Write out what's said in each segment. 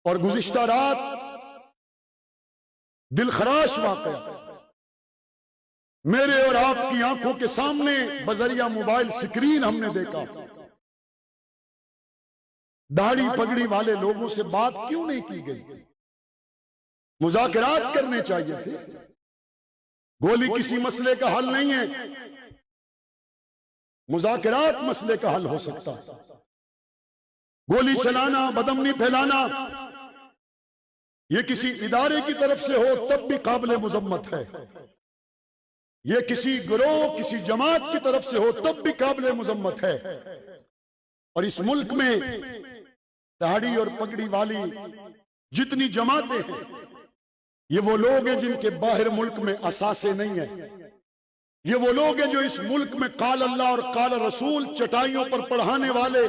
اور گزشتہ رات دل خراش واقعہ میرے اور آپ کی آنکھوں کے سامنے بذریعہ موبائل سکرین ہم نے دیکھا۔ داڑھی پگڑی والے لوگوں سے بات کیوں نہیں کی گئی؟ مذاکرات کرنے چاہیے تھے۔ گولی کسی مسئلے کا حل نہیں ہے، مذاکرات مسئلے کا حل ہو سکتا ہے۔ گولی چلانا، بدامنی پھیلانا، یہ کسی ادارے کی طرف سے ہو تب بھی قابل مذمت ہے، یہ کسی گروہ کسی جماعت کی طرف سے ہو تب بھی قابل مذمت ہے۔ اور اس ملک میں داڑھی اور پگڑی والی جتنی جماعتیں ہیں، یہ وہ لوگ ہیں جن کے باہر ملک میں اثاثے نہیں ہیں، یہ وہ لوگ ہیں جو اس ملک میں قال اللہ اور قال رسول چٹائیوں پر پڑھانے والے،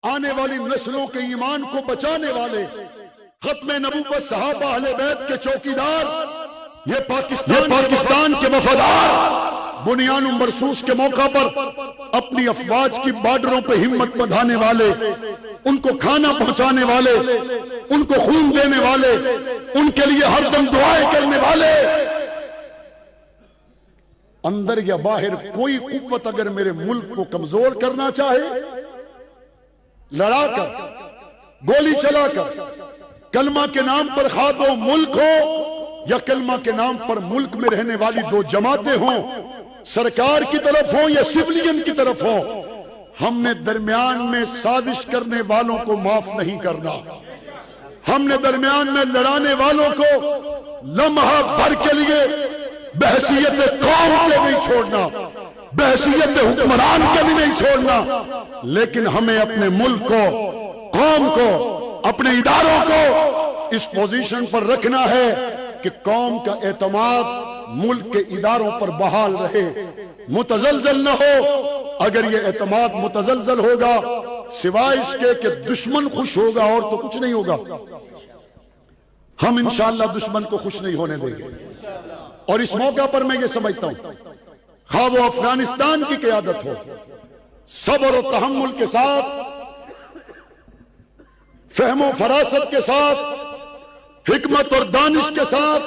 آنے والی نسلوں کے ایمان کو بچانے والے، ختم نبوت صحابہ اہل بیت کے چوکیدار، یہ پاکستان کے وفادار، بنیان مرصوص کے موقع پر اپنی افواج کی بارڈروں پہ ہمت بندھانے والے، ان کو کھانا پہنچانے والے، ان کو خون دینے والے، ان کے لیے ہر دم دعائیں کرنے والے، اندر یا باہر کوئی قوت اگر میرے ملک کو کمزور کرنا چاہے، لڑا کر، گولی چلا کر، کلمہ کے نام پر خواہ وہ ملک ہو یا کلمہ کے نام پر ملک میں رہنے والی دو جماعتیں ہوں، سرکار کی طرف ہوں یا سویلین کی طرف ہوں، ہم نے درمیان میں سازش کرنے والوں کو معاف نہیں کرنا، ہم نے درمیان میں لڑانے والوں کو لمحہ بھر کے لیے بحیثیت قوم کے نہیں چھوڑنا، بحیثیت حکمران کے بھی نہیں چھوڑنا، لیکن ہمیں اپنے ملک کو، قوم کو، اپنے اداروں کو اس پوزیشن پر رکھنا ہے کہ قوم کا اعتماد ملک کے اداروں پر بحال رہے، متزلزل نہ ہو۔ اگر یہ اعتماد متزلزل ہوگا سوائے اس کے کہ دشمن خوش ہوگا اور تو کچھ نہیں ہوگا، ہم انشاءاللہ دشمن کو خوش نہیں ہونے دیں گے۔ اور اس موقع پر میں یہ سمجھتا ہوں، خواہ وہ افغانستان کی قیادت ہو، صبر و تحمل کے ساتھ، فہم و فراست کے ساتھ، حکمت اور دانش کے ساتھ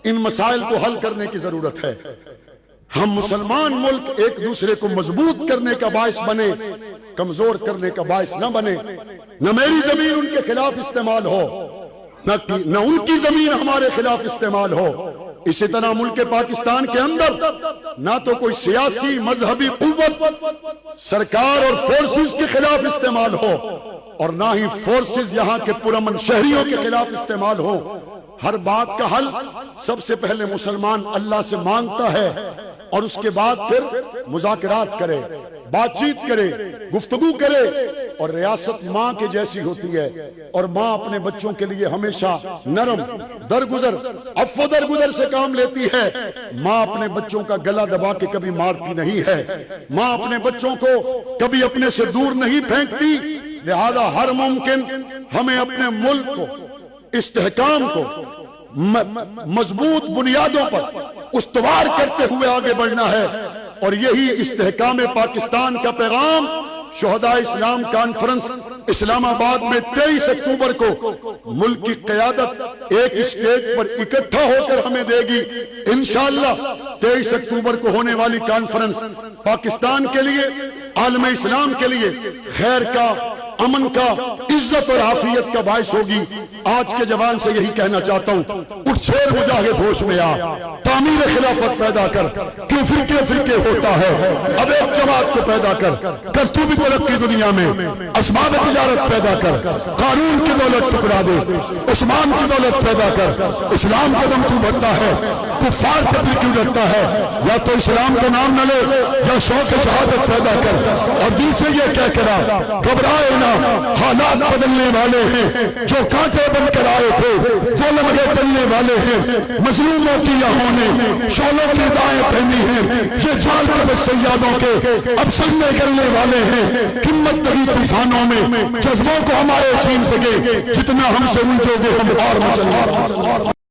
ان مسائل کو حل کرنے کی ضرورت ہے۔ ہم مسلمان ملک ایک دوسرے کو مضبوط کرنے کا باعث بنے، کمزور کرنے کا باعث نہ بنے۔ نہ میری زمین ان کے خلاف استعمال ہو، نہ ان کی زمین ہمارے خلاف استعمال ہو۔ اسی طرح ملک پاکستان کے اندر نہ تو کوئی سیاسی مذہبی قوت سرکار اور فورسز کے خلاف استعمال ہو، اور نہ ہی فورسز یہاں کے پرامن شہریوں کے خلاف استعمال ہو۔ ہر بات کا حل سب سے پہلے مسلمان اللہ سے مانگتا ہے، اور اس کے بعد پھر مذاکرات کرے، بات چیت کرے، گفتگو کرے۔ اور ریاست ماں کے جیسی ہوتی ہے، اور ماں اپنے بچوں کے لیے ہمیشہ نرم، درگزر، عفو درگزر سے کام لیتی ہے۔ ماں اپنے بچوں کا گلا دبا کے کبھی مارتی نہیں ہے، ماں اپنے بچوں کو کبھی اپنے سے دور نہیں پھینکتی۔ لہذا ہر ممکن ہمیں اپنے ملک کو، استحکام کو مضبوط بنیادوں پر استوار کرتے ہوئے آگے بڑھنا ہے، اور یہی استحکام پاکستان کا پیغام شہداء اسلام کانفرنس اسلام آباد میں 23 اکتوبر کو ملک کی قیادت ایک اسٹیج پر اکٹھا ہو کر ہمیں دے گی۔ انشاءاللہ 23 اکتوبر کو ہونے والی کانفرنس پاکستان کے لیے، عالم اسلام کے لیے خیر کا، امن کا، عزت اور عافیت کا باعث ہوگی۔ آج کے جوان سے یہی کہنا چاہتا ہوں، اٹھ شیر مجاہد ہوش میں آ، تعمیر خلافت پیدا کر، کیوں فرقے فرقے ہوتا ہے، اب ایک جماعت کو پیدا کر تو بھی ترقی دنیا میں، اسباب تجارت پیدا کر، قانون کی دولت ٹکرا دے، عثمان کی دولت پیدا کر۔ اسلام قدم تو بڑھتا ہے، کفار سے بھی کیوں ڈرتا ہے؟ یا تو اسلام کا نام نہ لے یا شوق شہادت پیدا کر، اور دل سے یہ کہہ کر گھبرائے نہ، حالات بدلنے والے ہیں، جو کانٹے بن کر آئے تھے وہ لمحے ٹلنے والے ہیں، مظلوموں کی یہاں نے شولوں کی دائیں پہنی ہیں، یہ جال کے بس سیادوں کے اب سجدے کرنے والے ہیں۔ ہمت تری طوفانوں میں، جذبوں کو ہمارے چھین سکے، جتنا ہم سے اونچو گے ہم اور مچل